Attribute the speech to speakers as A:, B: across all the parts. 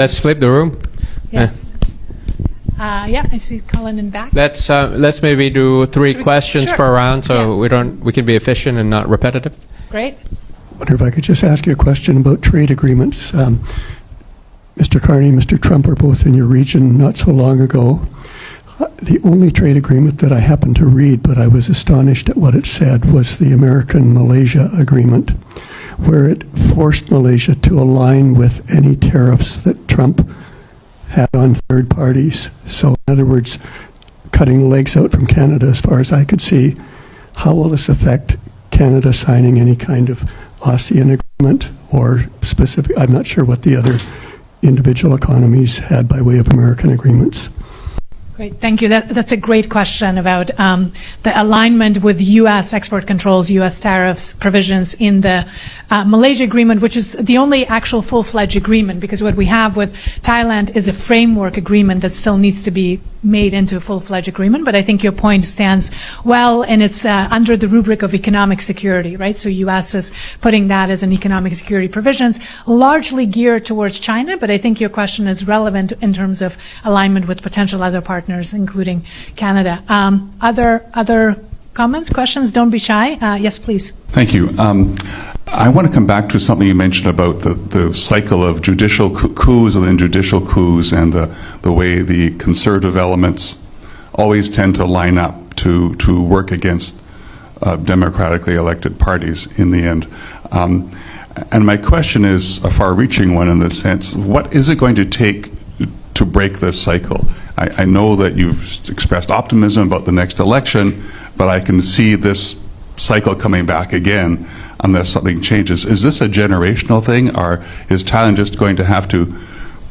A: Let's flip the room.
B: Yes. Yeah, I see Colin in back.
A: Let's maybe do three questions
B: sure.
A: per round, so we can be efficient and not repetitive.
B: Great.
C: I wonder if I could just ask you a question about trade agreements. Mr. Carney, Mr. Trump were both in your region not so long ago. The only trade agreement that I happened to read, but I was astonished at what it said, was the American-Malaysia agreement, where it forced Malaysia to align with any tariffs that Trump had on third parties. So in other words, cutting legs out from Canada as far as I could see. How will this affect Canada signing any kind of ASEAN agreement or specific? I'm not sure what the other individual economies had by way of American agreements.
B: Great, thank you. That's a great question about the alignment with U.S. export controls, U.S. tariffs provisions in the Malaysia agreement, which is the only actual full-fledged agreement, because what we have with Thailand is a framework agreement that still needs to be made into a full-fledged agreement. But I think your point stands well, and it's under the rubric of economic security, right? So U.S. is putting that as an economic security provisions, largely geared towards China, but I think your question is relevant in terms of alignment with potential other partners, including Canada. Other comments, questions? Don't be shy. Yes, please.
D: Thank you. I want to come back to something you mentioned about the cycle of judicial coups and then judicial coups, and the way the conservative elements always tend to line up to work against democratically elected parties in the end. And my question is a far-reaching one in the sense, what is it going to take to break this cycle? I know that you've expressed optimism about the next election, but I can see this cycle coming back again unless something changes. Is this a generational thing, or is Thailand just going to have to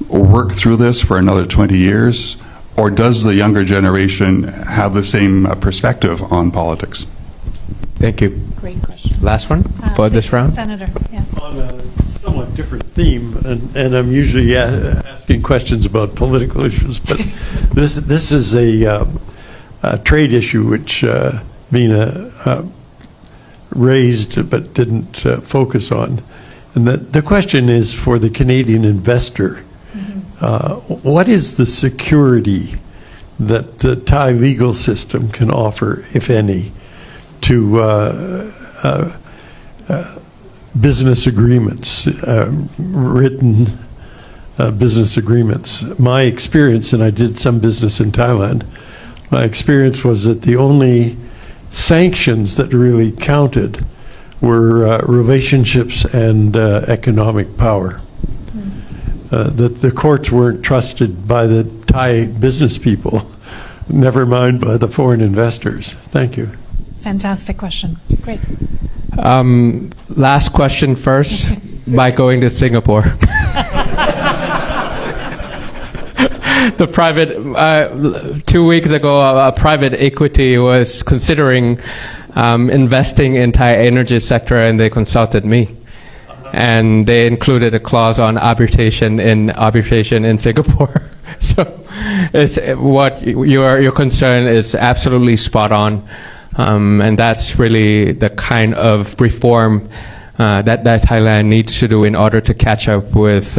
D: work through this for another 20 years? Or does the younger generation have the same perspective on politics?
A: Thank you.
B: Great question.
A: Last one for this round?
B: Senator, yeah.
E: On a somewhat different theme, and I'm usually asking questions about political issues, but this is a trade issue which Mina raised but didn't focus on. And the question is for the Canadian investor, what is the security that the Thai legal system can offer, if any, to business agreements, written business agreements? My experience, and I did some business in Thailand, my experience was that the only sanctions that really counted were relationships and economic power. That the courts weren't trusted by the Thai business people, never mind by the foreign investors. Thank you. Fantastic
B: question. Great.
A: Last question first, by going to Singapore. The private, 2 weeks ago, a private equity was considering investing in Thai energy sector, and they consulted me. And they included a clause on arbitration in Singapore. So it's what your concern is absolutely spot on. And that's really the kind of reform that Thailand needs to do in order to catch up with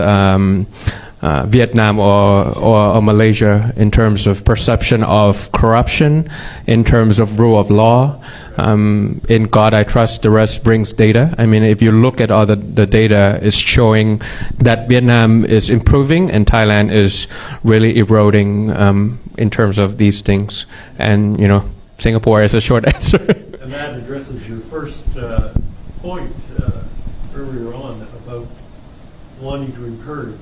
A: Vietnam or Malaysia in terms of perception of corruption, in terms of rule of law. In God I trust, the rest brings data. I mean, if you look at all the data, is showing that Vietnam is improving and Thailand is really eroding in terms of these things. And, you know, Singapore is a short answer.
E: And that addresses your first point earlier on about wanting to encourage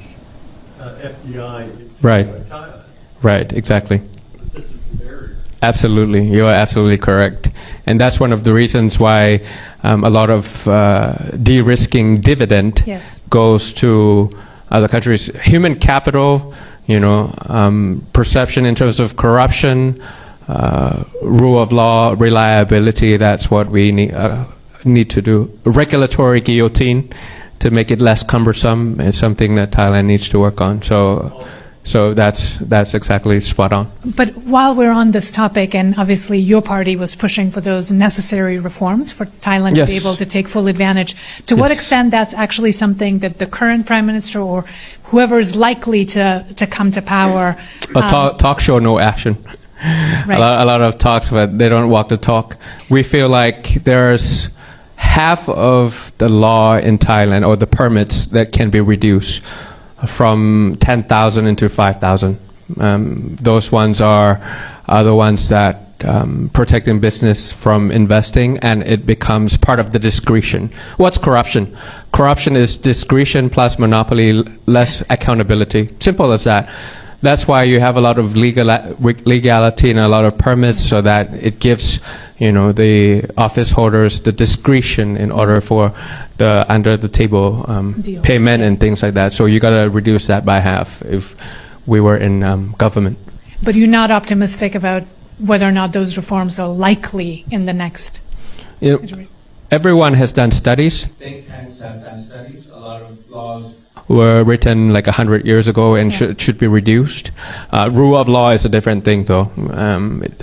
E: FDI.
A: Right.
E: Thailand.
A: Right, exactly.
E: But this is the barrier.
A: Absolutely, you are absolutely correct. And that's one of the reasons why a lot of de-risking dividend goes to other countries. Human capital, you know, perception in terms of corruption, rule of law, reliability, that's what we need to do. Regulatory guillotine to make it less cumbersome is something that Thailand needs to work on. So that's exactly spot on.
B: But while we're on this topic, and obviously your party was pushing for those necessary reforms for Thailand to be able to take full advantage, to what extent that's actually something that the current Prime Minister or whoever is likely to come to power.
A: Talk show, no action.
B: Right.
A: A lot of talks, but they don't walk the talk. We feel like there's half of the law in Thailand, or the permits, that can be reduced from 10,000 into 5,000. Those ones are the ones that protecting business from investing, and it becomes part of the discretion. What's corruption? Corruption is discretion plus monopoly, less accountability. Simple as that. That's why you have a lot of legality and a lot of permits, so that it gives, the office holders the discretion in order for the under the table
B: Deals,
A: payment and things like that. So you got to reduce that by half if we were in government.
B: But you're not optimistic about whether or not those reforms are likely in the next.
A: Everyone has done studies. Think tanks have done studies. A lot of laws were written like 100 years ago and should be reduced. Rule of law is a different thing, though.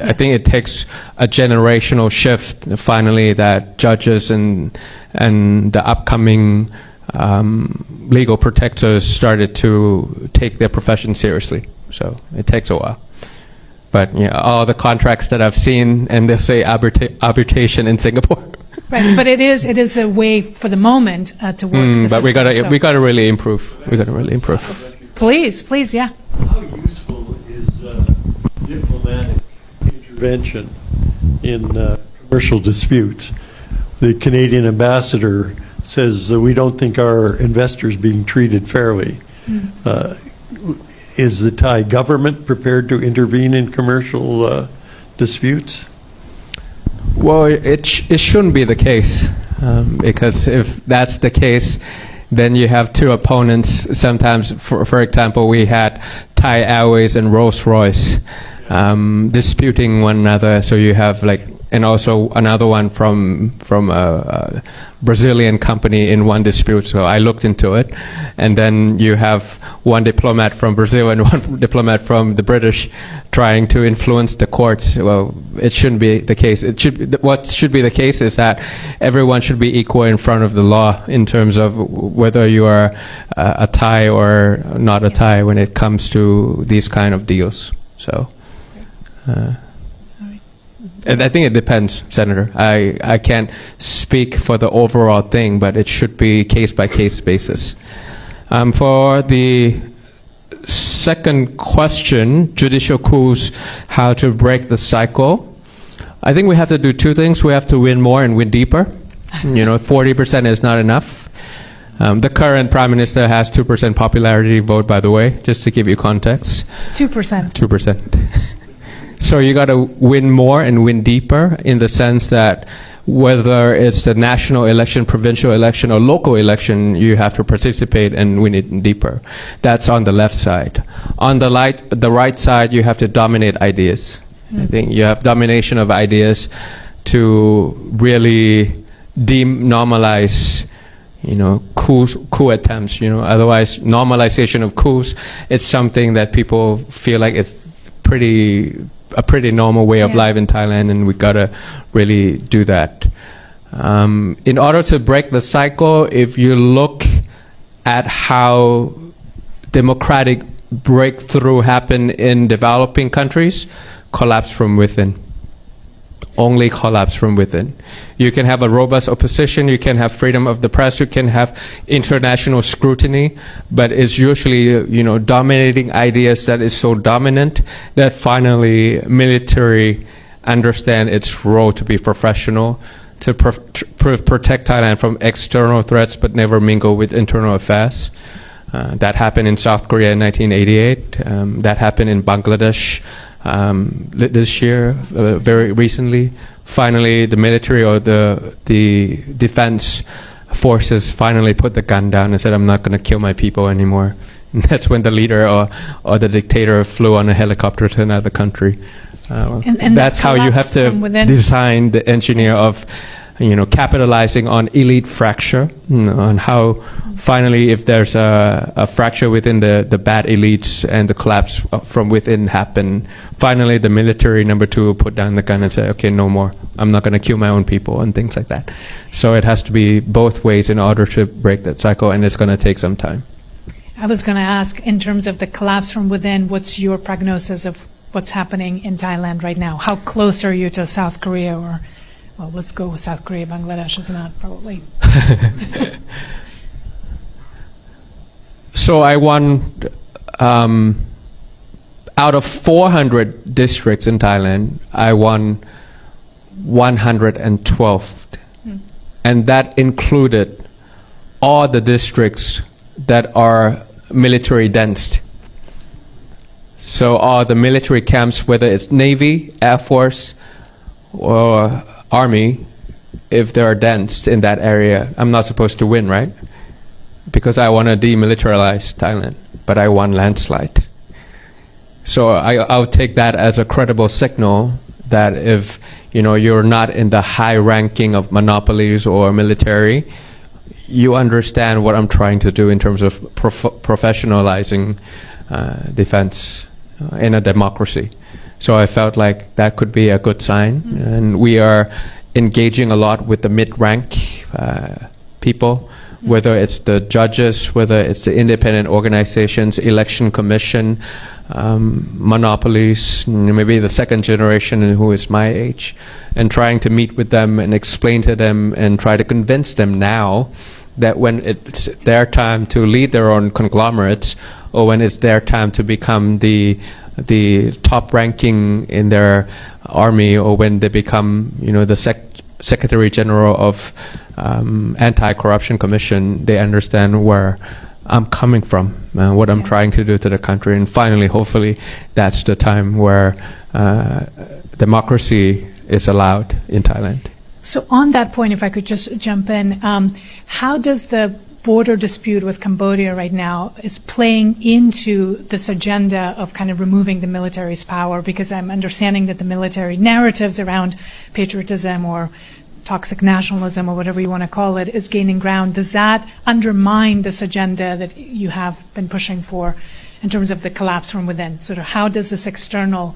A: I think it takes a generational shift finally, that judges and the upcoming legal protectors started to take their profession seriously. So it takes a while. But all the contracts that I've seen, and they say arbitration in Singapore.
B: Right, but it is a way for the moment to work. The
A: but we
B: system,
A: gotta really improve. We gotta really improve.
B: Please, yeah.
E: How useful is diplomatic intervention in commercial disputes? The Canadian ambassador says that we don't think our investors being treated fairly. Is the Thai government prepared to intervene in commercial disputes?
A: Well, it shouldn't be the case, because if that's the case, then you have two opponents. Sometimes, for example, we had Thai Airways and Rolls-Royce disputing one another. So you have and also another one from a Brazilian company in one dispute. So I looked into it, and then you have one diplomat from Brazil and one diplomat from the British trying to influence the courts. Well, it shouldn't be the case. What should be the case is that everyone should be equal in front of the law in terms of whether you are a Thai or not a Thai when it comes to these kind of deals. So. And I think it depends, Senator. I can't speak for the overall thing, but it should be case-by-case basis. For the second question, judicial coups, how to break the cycle, I think we have to do two things. We have to win more and win deeper. 40% is not enough. The current Prime Minister has 2% popularity vote, by the way, just to give you context.
B: 2%.
A: 2%. So you got to win more and win deeper, in the sense that whether it's the national election, provincial election, or local election, you have to participate and win it deeper. That's on the left side. On the right side, you have to dominate ideas. I think you have domination of ideas to really denormalize coup attempts. Otherwise, normalization of coups, it's something that people feel like it's a pretty normal way of life in Thailand, and we gotta really do that. In order to break the cycle, if you look at how democratic breakthrough happen in developing countries, collapse from within. Only collapse from within. You can have a robust opposition, you can have freedom of the press, you can have international scrutiny, but it's usually, dominating ideas that is so dominant that finally military understand its role to be professional, to protect Thailand from external threats, but never mingle with internal affairs. That happened in South Korea in 1988. That happened in Bangladesh this year, very recently. Finally, the military or the defense forces finally put the gun down and said, I'm not going to kill my people anymore. And that's when the leader or the dictator flew on a helicopter to another country.
B: And
A: that's how you have to design the engineer of capitalizing on elite fracture, on how finally, if there's a fracture within the bad elites and the collapse from within happen, finally the military, number two, put down the gun and say, okay, no more. I'm not going to kill my own people and things like that. So it has to be both ways in order to break that cycle, and it's going to take some time.
B: I was going to ask, in terms of the collapse from within, what's your prognosis of what's happening in Thailand right now? How close are you to South Korea? Or, well, let's go with South Korea. Bangladesh is not, probably.
A: So I won, out of 400 districts in Thailand, I won 112. And that included all the districts that are military dense. So all the military camps, whether it's Navy, Air Force, or Army, if they are dense in that area, I'm not supposed to win, right? Because I want to demilitarize Thailand, but I won landslide. So I'll take that as a credible signal that if you're not in the high ranking of monopolies or military, you understand what I'm trying to do in terms of professionalizing defense in a democracy. So I felt like that could be a good sign. And we are engaging a lot with the mid-rank people, whether it's the judges, whether it's the independent organizations, election commission, monopolies, maybe the second generation who is my age, and trying to meet with them and explain to them and try to convince them now that when it's their time to lead their own conglomerates, or when it's their time to become the top ranking in their army, or when they become the Secretary General of Anti-Corruption Commission, they understand where I'm coming from, what I'm trying to do to the country. And finally, hopefully, that's the time where democracy is allowed in Thailand.
B: So on that point, if I could just jump in, how does the border dispute with Cambodia right now is playing into this agenda of kind of removing the military's power? Because I'm understanding that the military narratives around patriotism or toxic nationalism or whatever you want to call it is gaining ground. Does that undermine this agenda that you have been pushing for in terms of the collapse from within? Sort of how does this external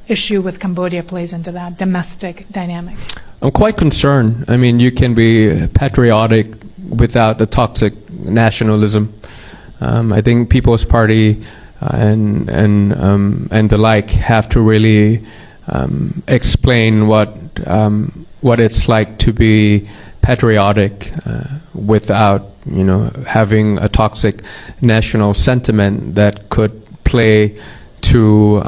B: issue with Cambodia plays into that domestic dynamic?
A: I'm quite concerned. I mean, you can be patriotic without the toxic nationalism. I think People's Party and the like have to really explain what it's like to be patriotic without having a toxic national sentiment that could play to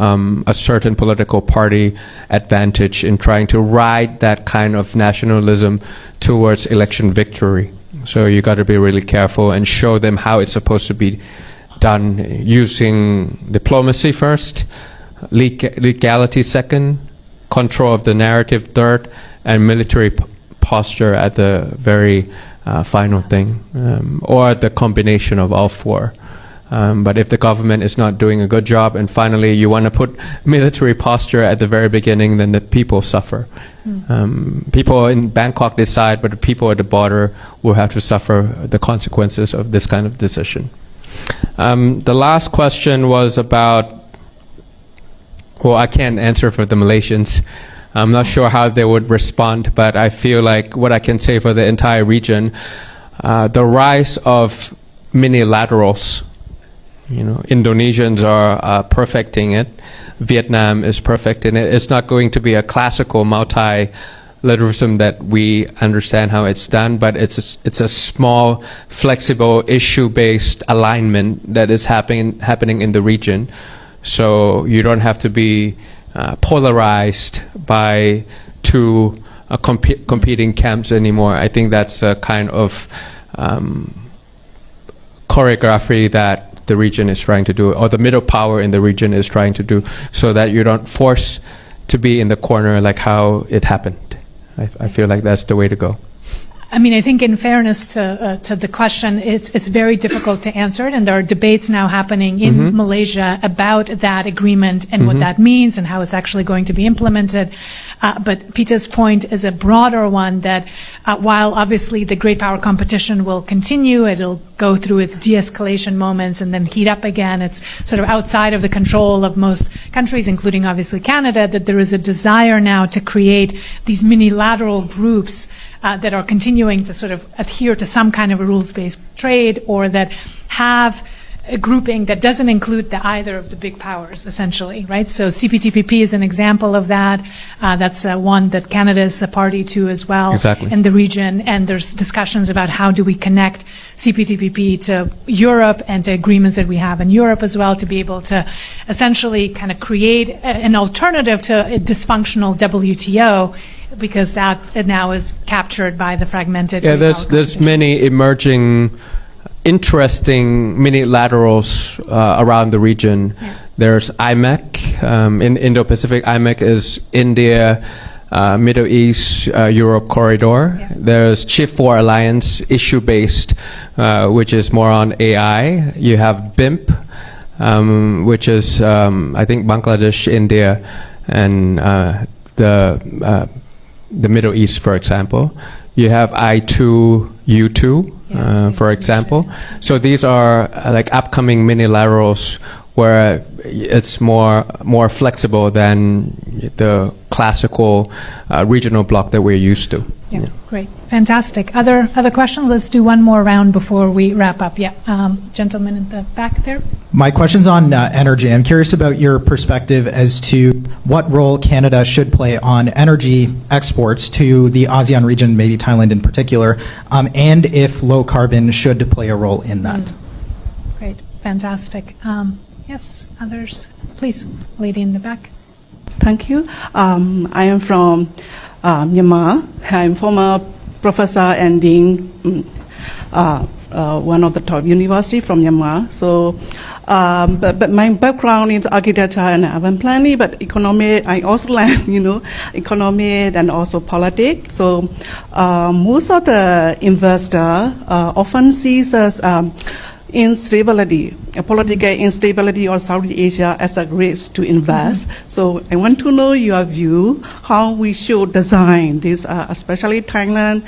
A: a certain political party advantage in trying to ride that kind of nationalism towards election victory. So you got to be really careful and show them how it's supposed to be done, using diplomacy first, legality second, control of the narrative third, and military posture at the very final thing, or the combination of all four. But if the government is not doing a good job, and finally you want to put military posture at the very beginning, then the people suffer. People in Bangkok decide, but the people at the border will have to suffer the consequences of this kind of decision. The last question was about, well, I can't answer for the Malaysians. I'm not sure how they would respond, but I feel like what I can say for the entire region, the rise of minilaterals. Indonesians are perfecting it. Vietnam is perfecting it. It's not going to be a classical multilateralism that we understand how it's done, but it's a small, flexible, issue-based alignment that is happening in the region. So you don't have to be polarized by two competing camps anymore. I think that's a kind of choreography that the region is trying to do, or the middle power in the region is trying to do, so that you don't force to be in the corner like how it happened. I feel like that's the way to go.
B: I mean, I think in fairness to the question, it's very difficult to answer it, and there are debates now happening in Malaysia about that agreement and what that means and how it's actually going to be implemented. But Peter's point is a broader one that while obviously the great power competition will continue, it'll go through its de-escalation moments and then heat up again. It's sort of outside of the control of most countries, including obviously Canada, that there is a desire now to create these minilateral groups that are continuing to sort of adhere to some kind of a rules-based trade, or that have a grouping that doesn't include either of the big powers, essentially, right? So CPTPP is an example of that. That's one that Canada is a party to as well.
A: Exactly.
B: In the region, and there's discussions about how do we connect CPTPP to Europe and to agreements that we have in Europe as well to be able to essentially kind of create an alternative to a dysfunctional WTO, because that now is captured by the fragmented.
A: Yeah, there's many emerging, interesting mini-laterals around the region.
B: Yeah.
A: There's IMEC, in Indo-Pacific. IMEC is India, Middle East, Europe corridor.
B: Yeah.
A: There's Chief 4 Alliance, issue-based, which is more on AI. You have BIMP, which is, I think, Bangladesh, India, and the Middle East, for example. You have I2, U2, for example. So these are like upcoming mini-laterals where it's more flexible than the classical regional bloc that we're used to.
B: Yeah, great. Fantastic. Other questions? Let's do one more round before we wrap up. Yeah, gentleman in the back there.
F: My question's on energy. I'm curious about your perspective as to what role Canada should play on energy exports to the ASEAN region, maybe Thailand in particular, and if low carbon should play a role in that.
B: Great. Fantastic. Yes, others? Please, lady in the back.
G: Thank you. I am from Myanmar. I'm former professor and dean, one of the top university from Myanmar. So, but my background is architecture and urban planning, but economy, I also learn, economy and also politics. So, most of the investor often sees us instability, political instability or Southeast Asia as a risk to invest. So I want to know your view, how we should design this, especially Thailand,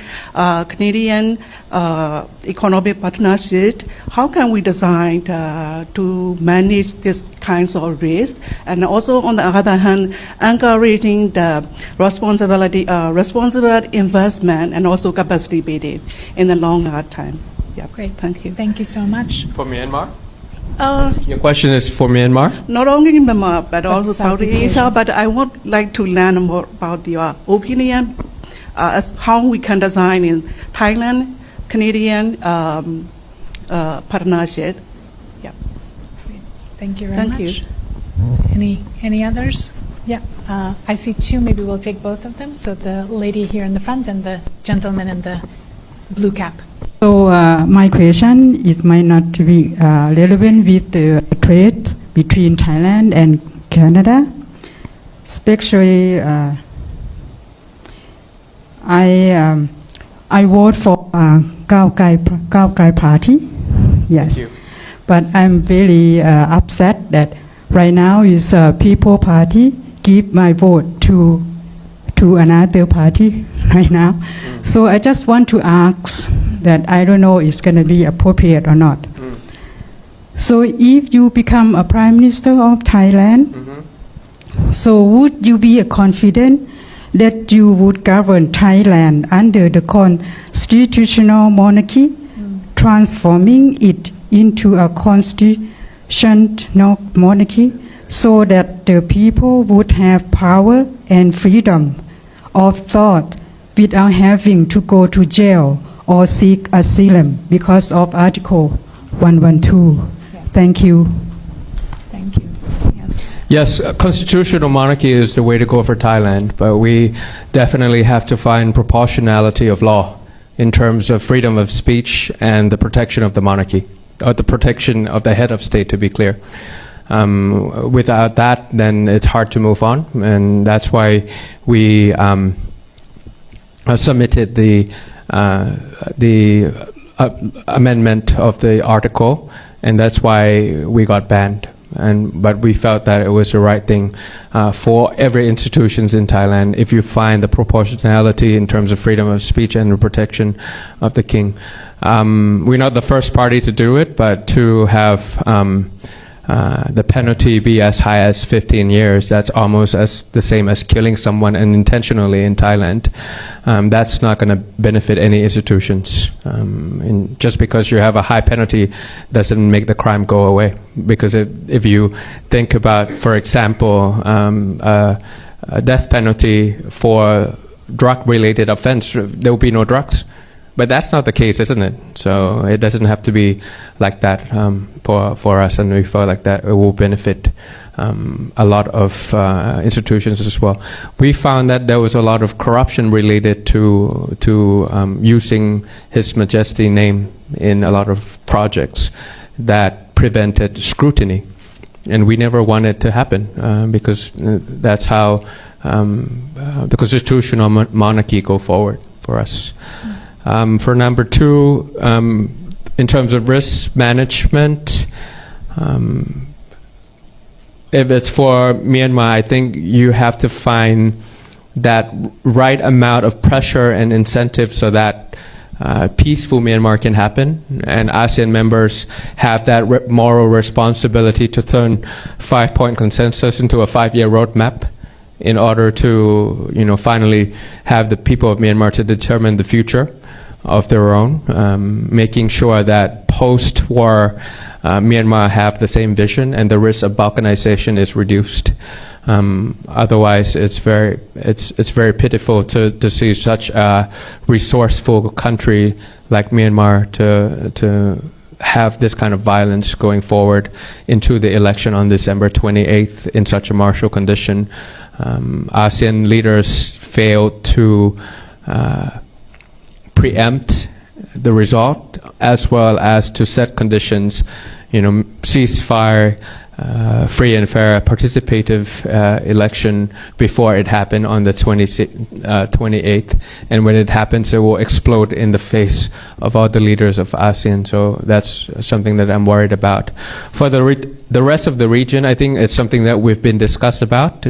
G: Canadian economic partnership. How can we design to manage this kinds of risk? And also on the other hand, encouraging the responsible investment and also capacity building in the longer time. Yeah,
B: Great.
G: Thank you.
B: Thank you so much.
A: For Myanmar? Your question is for Myanmar?
G: Not only in Myanmar, but also
B: Southeast
G: Southeast
B: Asia.
G: Asia. But I would like to learn more about your opinion as how we can design in Thailand, Canadian partnership. Yeah.
B: Thank you very
G: Thank
B: much.
G: you.
B: Any others? Yeah, I see two. Maybe we'll take both of them. So the lady here in the front and the gentleman in the blue cap.
H: So my question is might not be relevant with the trade between Thailand and Canada, especially I vote for Khao Kai Party, yes, but I'm very upset that right now is People Party give my vote to another party right now. So I just want to ask that I don't know it's going to be appropriate or not. So if you become a Prime Minister of Thailand, so would you be confident that you would govern Thailand under the constitutional monarchy, transforming it into a constitutional monarchy so that the people would have power and freedom of thought without having to go to jail or seek asylum because of Article 112. Thank you.
B: Thank you. Yes.
A: Yes, constitutional monarchy is the way to go for Thailand, but we definitely have to find proportionality of law in terms of freedom of speech and the protection of the monarchy, or the protection of the head of state, to be clear. Without that, then it's hard to move on, and that's why we submitted the amendment of the article, and that's why we got banned. But we felt that it was the right thing for every institutions in Thailand if you find the proportionality in terms of freedom of speech and the protection of the king. We're not the first party to do it, but to have the penalty be as high as 15 years. That's almost as the same as killing someone unintentionally in Thailand. That's not going to benefit any institutions. Just because you have a high penalty doesn't make the crime go away. Because if you think about, for example, a death penalty for drug-related offense, there will be no drugs. But that's not the case, isn't it? So it doesn't have to be like that for us, and we feel like that it will benefit a lot of institutions as well. We found that there was a lot of corruption related to using His Majesty name in a lot of projects that prevented scrutiny, and we never want it to happen because that's how the constitutional monarchy go forward for us. For number two, in terms of risk management, if it's for Myanmar, I think you have to find that right amount of pressure and incentive so that peaceful Myanmar can happen, and ASEAN members have that moral responsibility to turn 5-point consensus into a 5-year roadmap in order to, finally have the people of Myanmar to determine the future of their own, making sure that post-war Myanmar have the same vision and the risk of balkanization is reduced. Otherwise, it's very pitiful to see such a resourceful country like Myanmar to have this kind of violence going forward into the election on December 28th in such a martial condition. ASEAN leaders failed to preempt the result, as well as to set conditions, ceasefire, free and fair participative election before it happened on the 28th. And when it happens, it will explode in the face of all the leaders of ASEAN. So that's something that I'm worried about. For the rest of the region, I think it's something that we've been discussed about.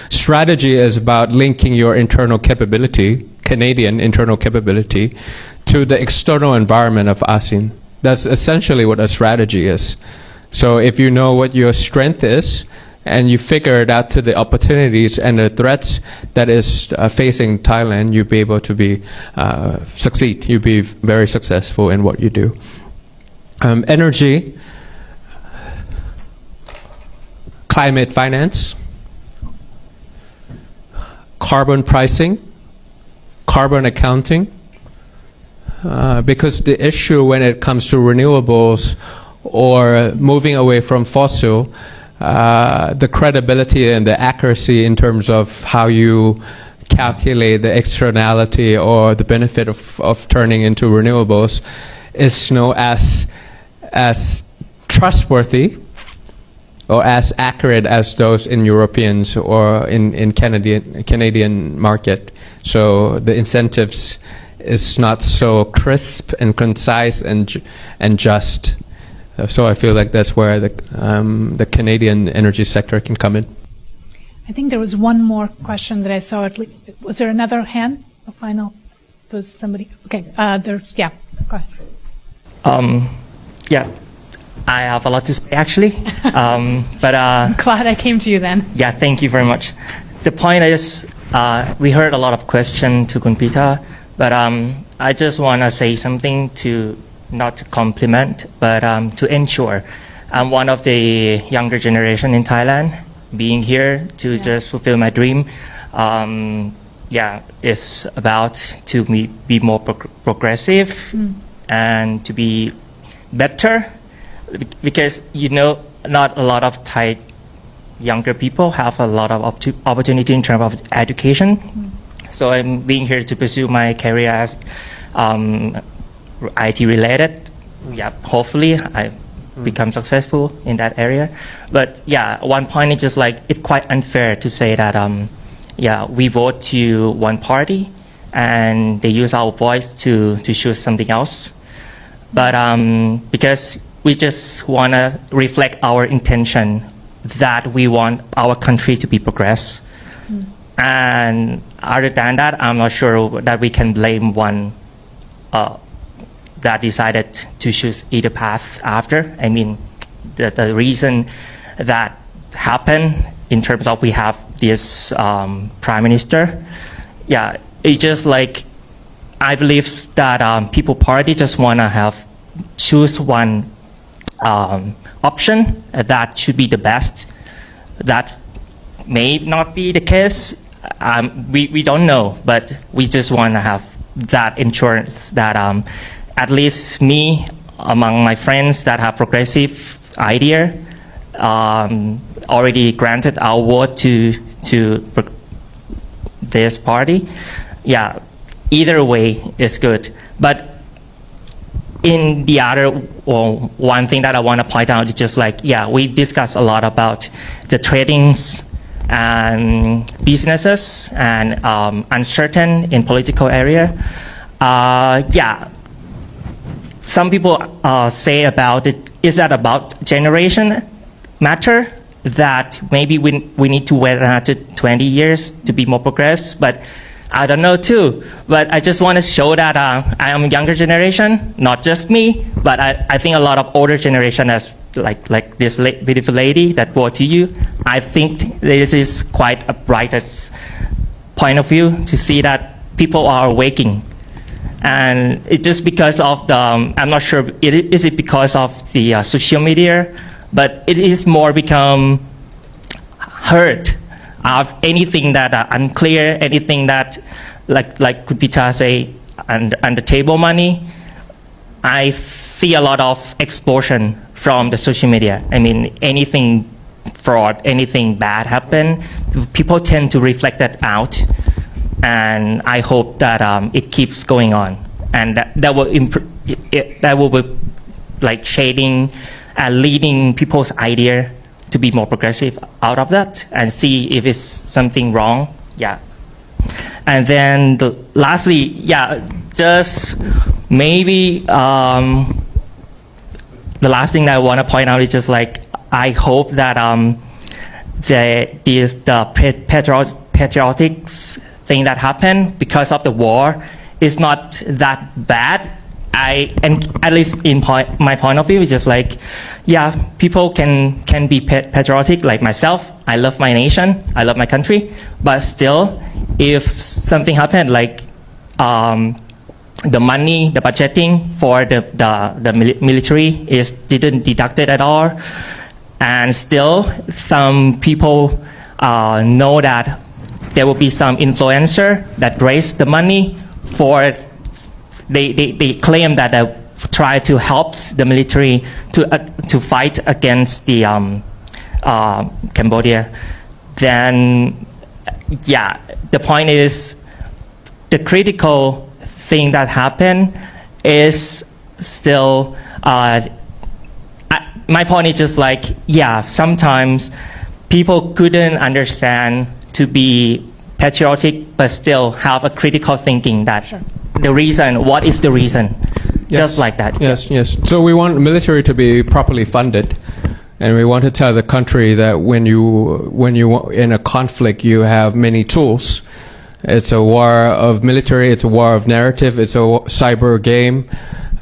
A: Strategy is about linking your internal capability, Canadian internal capability, to the external environment of ASEAN. That's essentially what a strategy is. So if you know what your strength is, and you figure it out to the opportunities and the threats that is facing Thailand, you'll be able to succeed. You'll be very successful in what you do. Energy, climate finance, carbon pricing, carbon accounting, because the issue when it comes to renewables or moving away from fossil, the credibility and the accuracy in terms of how you calculate the externality or the benefit of turning into renewables is known as trustworthy or as accurate as those in Europeans or in Canadian market. So the incentives is not so crisp and concise and just. So I feel like that's where the Canadian energy sector can come in.
B: I think there was one more question that I saw. Was there another hand? A final? Was somebody? Okay. Yeah. Go ahead.
I: Yeah. I have a lot to say actually, but
B: I'm glad I came to you then.
I: Yeah, thank you very much. The point is, we heard a lot of questions to Kun Peter, but I just want to say something not to compliment, but to ensure. I'm one of the younger generation in Thailand, being here to just fulfill my dream. It's about to be more progressive and to be better. Because not a lot of Thai younger people have a lot of opportunity in terms of education. So I'm being here to pursue my career as IT related. Yeah, hopefully I become successful in that area. But yeah, one point is just like it's quite unfair to say that we vote to one party and they use our voice to choose something else. But because we just want to reflect our intention that we want our country to be progress. And other than that, I'm not sure that we can blame one that decided to choose either path after. I mean, the reason that happened in terms of we have this prime minister. Yeah, it's just like I believe that People Party just want to choose one option that should be the best. That may not be the case. We don't know, but we just want to have that insurance that at least me, among my friends that have progressive idea, already granted our vote to this party. Yeah, either way is good. But in the other, one thing that I want to point out is just like, yeah, we discussed a lot about the tradings and businesses and uncertain in political area. Yeah, some people say about it, is that about generation matter? That maybe we need to wait another 20 years to be more progress, but I don't know too. But I just want to show that I am a younger generation, not just me, but I think a lot of older generation as like this beautiful lady that brought to you. I think this is quite a brightest point of view to see that people are waking. And it's just because of the, I'm not sure, is it because of the social media, but it is more become hurt of anything that unclear, anything that like could be say under table money. I see a lot of explosion from the social media. I mean, anything fraud, anything bad happen, people tend to reflect that out. And I hope that it keeps going on, and that will be like shading and leading people's idea to be more progressive out of that and see if it's something wrong. Yeah. And then lastly, yeah, just maybe the last thing that I want to point out is just like, I hope that the patriotic thing that happened because of the war is not that bad. And at least in my point of view, it's just like, yeah, people can be patriotic like myself. I love my nation, I love my country, but still, if something happened like the money, the budgeting for the military didn't deducted at all, and still some people know that there will be some influencer that raised the money for. They claim that they try to help the military to fight against the Cambodia. Then, yeah, the point is the critical thing that happened is still. My point is just like, yeah, sometimes people couldn't understand to be patriotic, but still have a critical thinking that. Sure. The reason, what is the reason? Yes. Just like that.
A: Yes, yes. So we want the military to be properly funded, and we want to tell the country that when you in a conflict, you have many tools. It's a war of military, it's a war of narrative, it's a cyber game,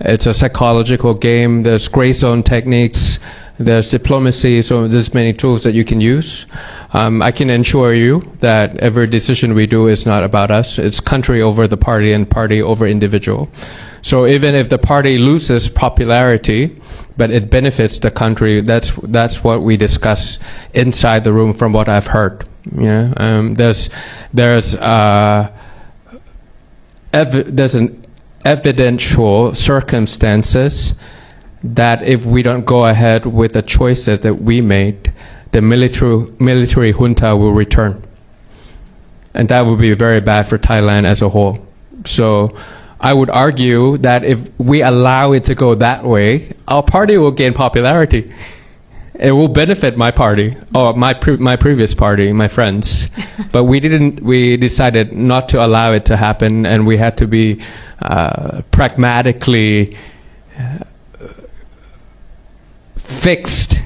A: it's a psychological game, there's gray zone techniques, there's diplomacy, so there's many tools that you can use. I can assure you that every decision we do is not about us. It's country over the party and party over individual. So even if the party loses popularity, but it benefits the country, that's what we discuss inside the room from what I've heard. Yeah, there's an evidential circumstances that if we don't go ahead with the choices that we made, the military junta will return. And that would be very bad for Thailand as a whole. So I would argue that if we allow it to go that way, our party will gain popularity. It will benefit my party, or my previous party, my friends. But we decided not to allow it to happen, and we had to be pragmatically fixed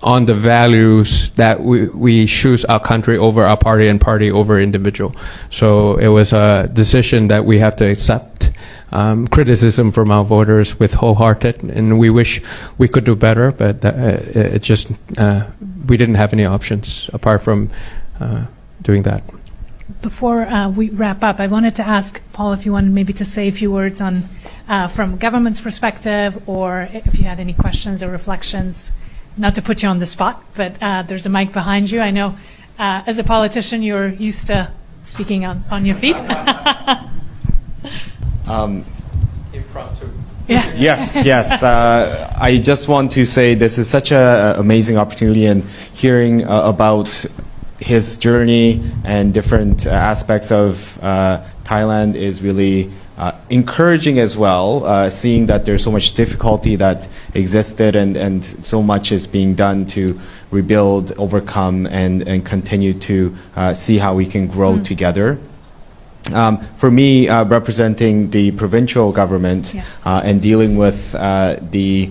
A: on the values that we choose our country over our party and party over individual. So it was a decision that we have to accept criticism from our voters with wholehearted, and we wish we could do better, but it just we didn't have any options apart from doing that.
B: Before we wrap up, I wanted to ask Paul if you wanted maybe to say a few words on from government's perspective, or if you had any questions or reflections. Not to put you on the spot, but there's a mic behind you. I know as a politician you're used to speaking on your feet.
A: Impromptu.
B: Yes.
J: I just want to say this is such an amazing opportunity, and hearing about his journey and different aspects of Thailand is really encouraging as well, seeing that there's so much difficulty that existed and so much is being done to rebuild, overcome, and continue to see how we can grow together. For me, representing the provincial government and dealing with the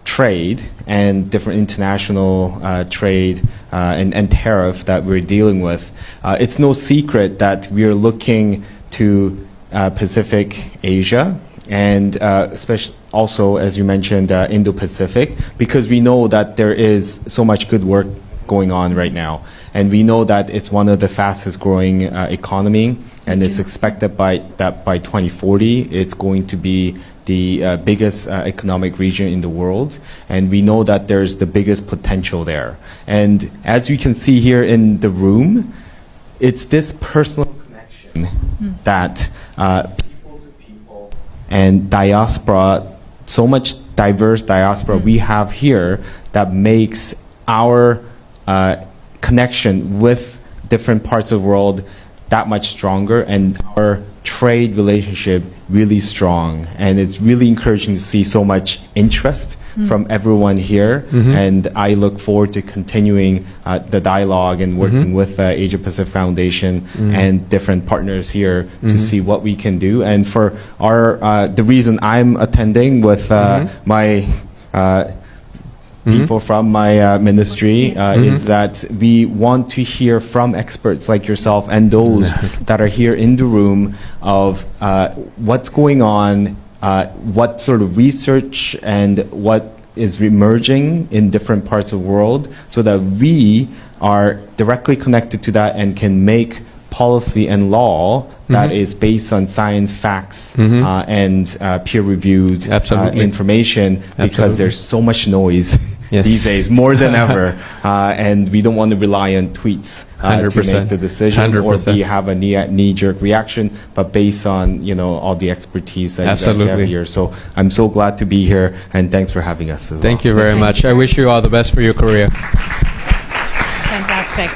J: trade and different international trade and tariff that we're dealing with, it's no secret that we're looking to Pacific Asia and especially also, as you mentioned, Indo-Pacific, because we know that there is so much good work going on right now. And we know that it's one of the fastest growing economy, and it's expected that by 2040 it's going to be the biggest economic region in the world, and we know that there's the biggest potential there. And as you can see here in the room, it's this personal connection that people to people and diaspora, so much diverse diaspora we have here, that makes our connection with different parts of the world that much stronger, and our trade relationship really strong. And it's really encouraging to see so much interest from everyone here, and I look forward to continuing the dialogue and working with Asia Pacific Foundation and different partners here to see what we can do. And for our the reason I'm attending with my people from my ministry is that we want to hear from experts like yourself and those that are here in the room of what's going on, what sort of research and what is emerging in different parts of the world, so that we are directly connected to that and can make policy and law that is based on science, facts, and peer-reviewed information, because there's so much noise these days, more than ever, and we don't want to rely on tweets to make the decision 100%. Or we have a knee-jerk reaction, but based on all the expertise that you guys have here. So I'm so glad to be here, and thanks for having us as well.
A: Thank you very much. I wish you all the best for your career.
B: Fantastic.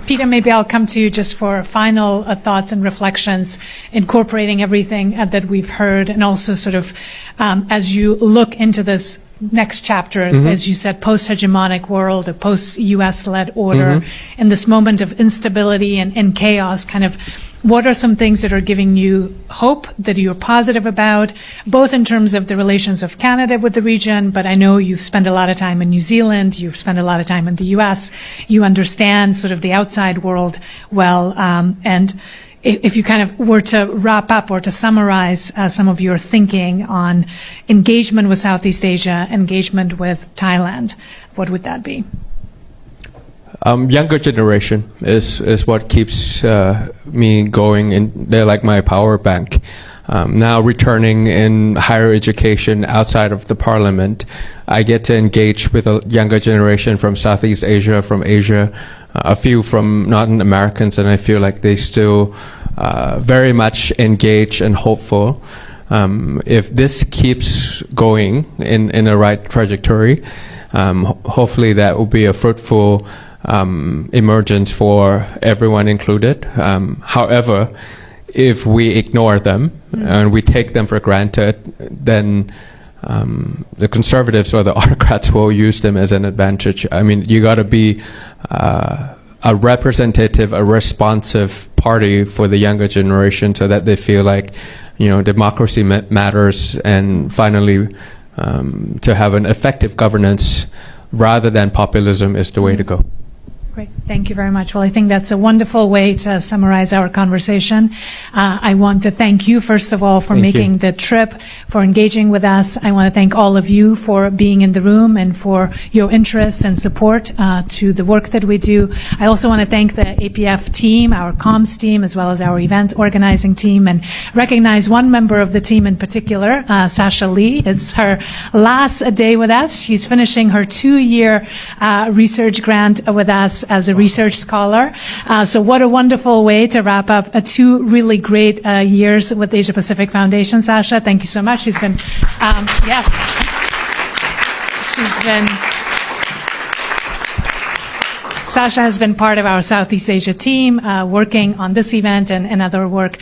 B: Peter, maybe I'll come to you just for final thoughts and reflections, incorporating everything that we've heard, and also sort of as you look into this next chapter, as you said, post-hegemonic world, a post-US-led order, in this moment of instability and chaos, kind of what are some things that are giving you hope, that you're positive about, both in terms of the relations of Canada with the region, but I know you've spent a lot of time in New Zealand, you've spent a lot of time in the US, you understand sort of the outside world well, and if you kind of were to wrap up or to summarize some of your thinking on engagement with Southeast Asia, engagement with Thailand, what would that be?
A: Younger generation is what keeps me going, and they're like my power bank. Now returning in higher education outside of the parliament, I get to engage with a younger generation from Southeast Asia, from Asia, a few from non-Americans, and I feel like they still very much engaged and hopeful. If this keeps going in a right trajectory, hopefully that will be a fruitful emergence for everyone included. However, if we ignore them and we take them for granted, then the conservatives or the autocrats will use them as an advantage. I mean, you got to be a representative, a responsive party for the younger generation, so that they feel like, democracy matters, and finally to have an effective governance rather than populism is the way to go.
B: Great. Thank you very much. Well, I think that's a wonderful way to summarize our conversation. I want to thank you, first of all, for
A: Thank
B: making
A: you.
B: the trip, for engaging with us. I want to thank all of you for being in the room and for your interest and support to the work that we do. I also want to thank the APF team, our comms team, as well as our event organizing team, and recognize one member of the team in particular, Sasha Lee. It's her last day with us. She's finishing her 2-year research grant with us as a research scholar. So what a wonderful way to wrap up 2 really great years with the Asia Pacific Foundation. Sasha, thank you so much. She's been, yes, Sasha has been part of our Southeast Asia team, working on this event and other work.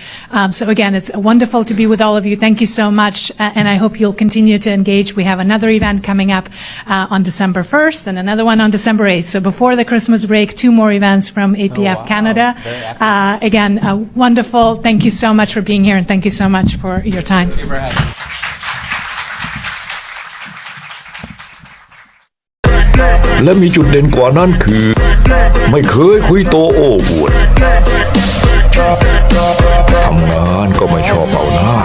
B: So again, it's wonderful to be with all of you. Thank you so much, and I hope you'll continue to engage. We have another event coming up on December 1st and another one on December 8th. So before the Christmas break, 2 more events from APF Canada. Again, wonderful. Thank you so much for being here, and thank you so much for your time.
A: Thank you for having me.
K: และมีจุดเด่นกว่านั้นคือไม่เคยคุยโตโอ้อวดทำงานก็ไม่ชอบเอาหน้า